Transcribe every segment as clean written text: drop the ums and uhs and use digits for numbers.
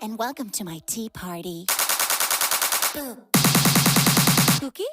And welcome to my tea party. Boo. Cookie?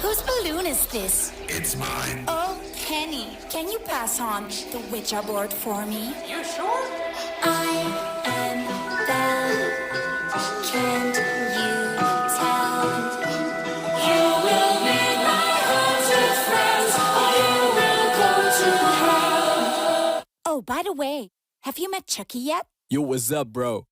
Whose balloon is this? It's mine. Oh, Penny, can you pass on the Ouija board for me? You sure? I am Belle. Can't you tell? You will meet my haunted friends, or you will go to hell. Oh, by the way, have you met Chucky yet? Yo, what's up, bro?